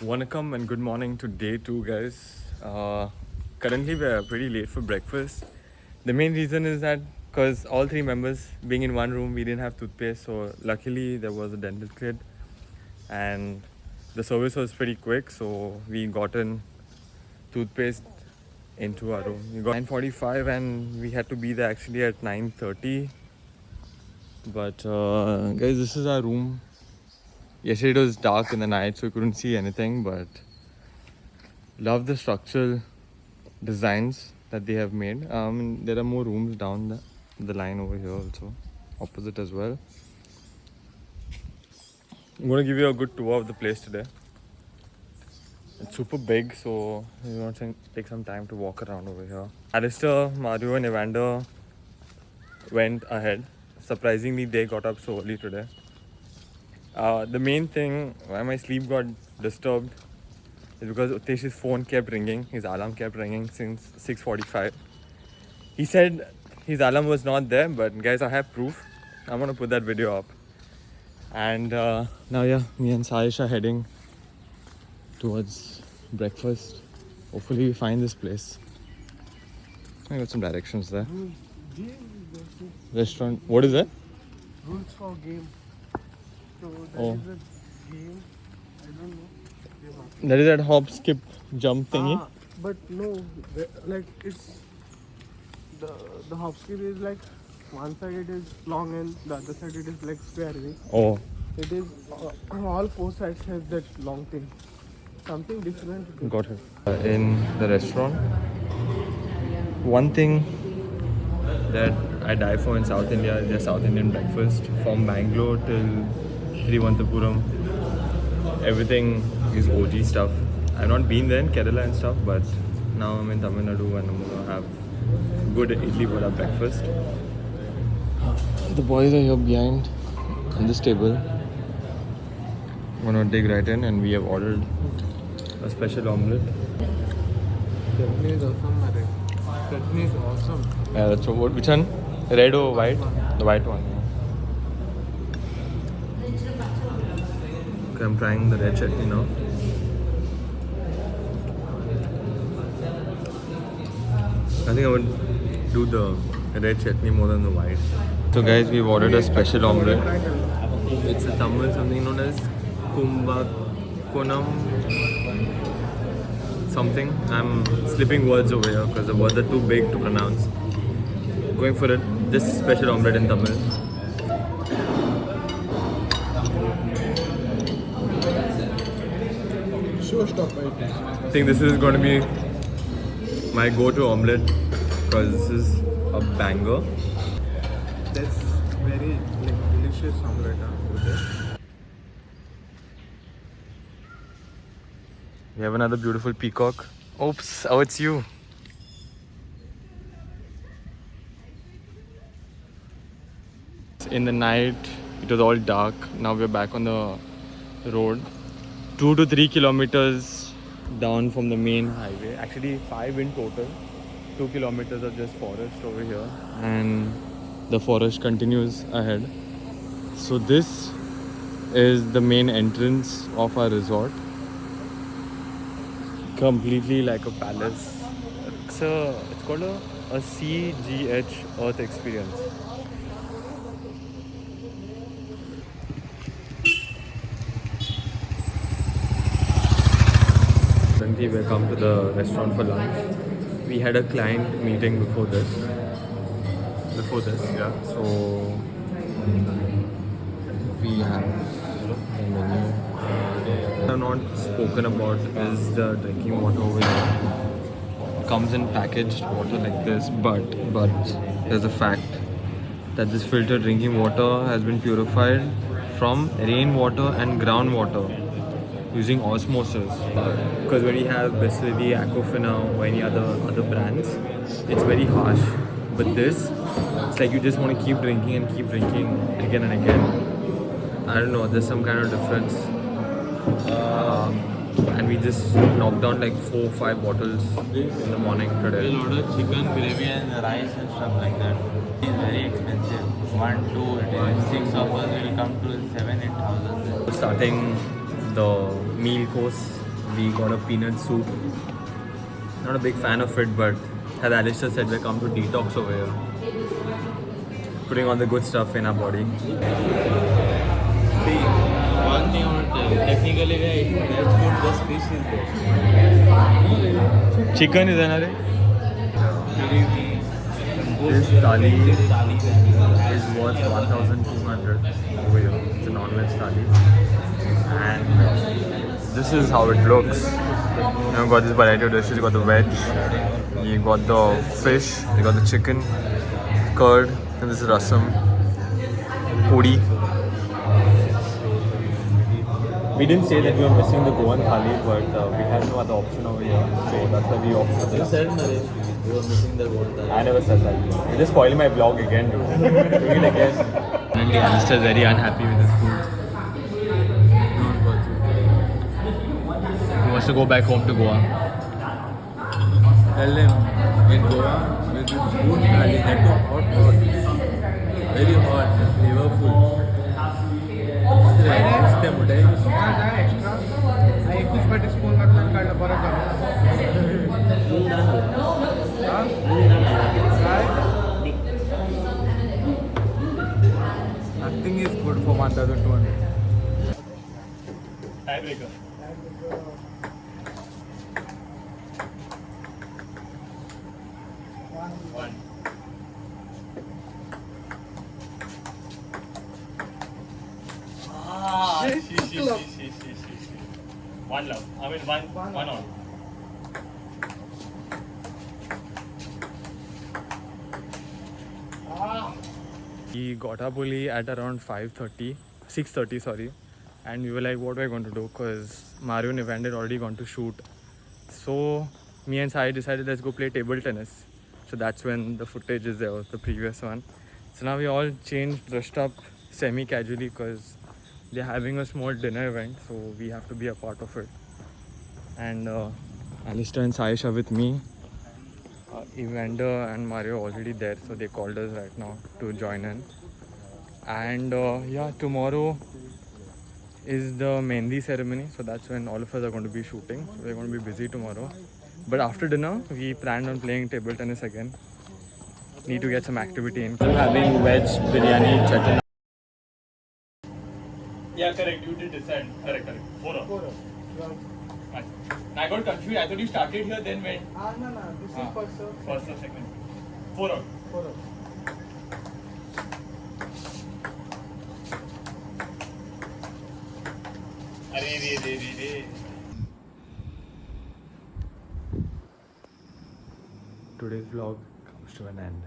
Welcome and good morning to day 2, guys. Currently, we're pretty late for breakfast. The main reason is that because all three members being in one room, we didn't have toothpaste. So, luckily, there was a dental kit and the service was pretty quick. So, we got in toothpaste into our room. We got 9:45 and we had to be there actually at 9:30. But, guys, this is our room. Yesterday it was dark in the night, so we couldn't see anything, but love the structural designs that they have made. There are more rooms down the line over here also, opposite as well. I'm going to give you a good tour of the place today. It's super big, so we want to take some time to walk around over here. Alistair, Mario and Evander went ahead. Surprisingly, they got up so early today. The main thing why my sleep got disturbed is because Utesh's phone kept ringing. His alarm kept ringing since 6:45. He said his alarm was not there, but guys, I have proof. I'm gonna put that video up. And now, yeah, me and Saish are heading towards breakfast. Hopefully, we find this place. I got some directions there. Restaurant. What is that? Rules for game. So that Oh. is a game. I don't know. That is that hop, skip, jump thingy. But no, like it's the hop skip is like one side it is long and the other side it is like square way. Oh, It is all four sides has that long thing. Something different. got it. In the restaurant, one thing that I die for in South India is their South Indian breakfast. From Bangalore till Thiruvananthapuram, everything is OG stuff. I've not been there in Kerala and stuff, but now I'm in Tamil Nadu and I'm gonna have good idli vada breakfast. The boys are here behind on this table. I'm gonna dig right in, and we have ordered a special omelette. Chutney is awesome, Mare. Chutney is awesome. Yeah, that's what. Which one? Red or white? The white one. Okay, I'm trying the red chutney now. I think I would do the red chutney more than the white. So guys, we've ordered a special omelette. It's a Tamil something known as Kumbakonam something. I'm slipping words over here because the words are too big to pronounce. Going for this special omelette in Tamil. I think this is going to be my go-to omelette because this is a banger. That's very delicious omelette. We have another beautiful peacock. Oops, oh, it's you. In the night, it was all dark. Now we're back on the road. 2 to 3 kilometers down from the main highway. Actually, 5 in total. 2 kilometers of just forest over here. And the forest continues ahead. So this is the main entrance of our resort. Completely like a palace. It's called a CGH Earth Experience. Currently we come to the restaurant for lunch. We had a client meeting before this. Yeah. So we have the menu. I've not spoken about is the drinking water over here. It comes in packaged water like this, but there's a fact that this filtered drinking water has been purified from rainwater and groundwater using osmosis. Because when you have Bisleri, Aquafina or any other brands, it's very harsh. But this, it's like you just want to keep drinking and keep drinking again and again. I don't know, there's some kind of difference. And we just knocked out like 4 or 5 bottles in the morning today. We'll order chicken gravy and rice and stuff like that. It's very expensive. 1, 2, it is 6 of us will come to 7, 8,000. Starting the meal course We got a peanut soup. Not a big fan of it, but as Alistair said, we come to detox over here. Putting all the good stuff in our body. See, one thing I want to tell you, technically we are eating veg food, just fish is there. Chicken is another. This thali is worth 1,200 over here. It's a non-veg thali. And this is how it looks. You've got this variety of dishes. You got the veg, you got the fish, you got the chicken, curd, and this is rasam, puri. We didn't say that we were missing the Goan thali, but we had no other option over here, so that's why we opted for You this. said, Naresh, you were missing the one time. I never said that. You're just spoiling my vlog again, dude. Doing it again. Apparently, Alistair is very unhappy with his food. He wants to go back home to Goa. Tell them, in Goa, with this food, thali, that too hot. Very hot, flavorful. Extra मोठे. एक spoon मधलं काढलं परत Nothing is good for 1,200. Tiebreaker. One. One love. I mean one on. We got up only at around 6:30 sorry, and we were like, what are we going to do? Because Mario and Evander had already gone to shoot. So me and Sai decided, let's go play table tennis. So that's when the footage is there, was the previous one. So now we all changed, dressed up semi-casually because they're having a small dinner event, so we have to be a part of it. And Alistair and Saish are with me. Evander and Mario are already there, so they called us right now to join in. And yeah, tomorrow is the Mehndi ceremony, so that's when all of us are going to be shooting. So we're going to be busy tomorrow. But after dinner, we planned on playing table tennis again. Need to get some activity in. I'm having veg biryani chutney. Yeah, correct. You did decide. Correct. 4 I got confused. I thought you started here, then went. No, this is first serve. First or second? 4 out. 4 out. Today's vlog comes to an end.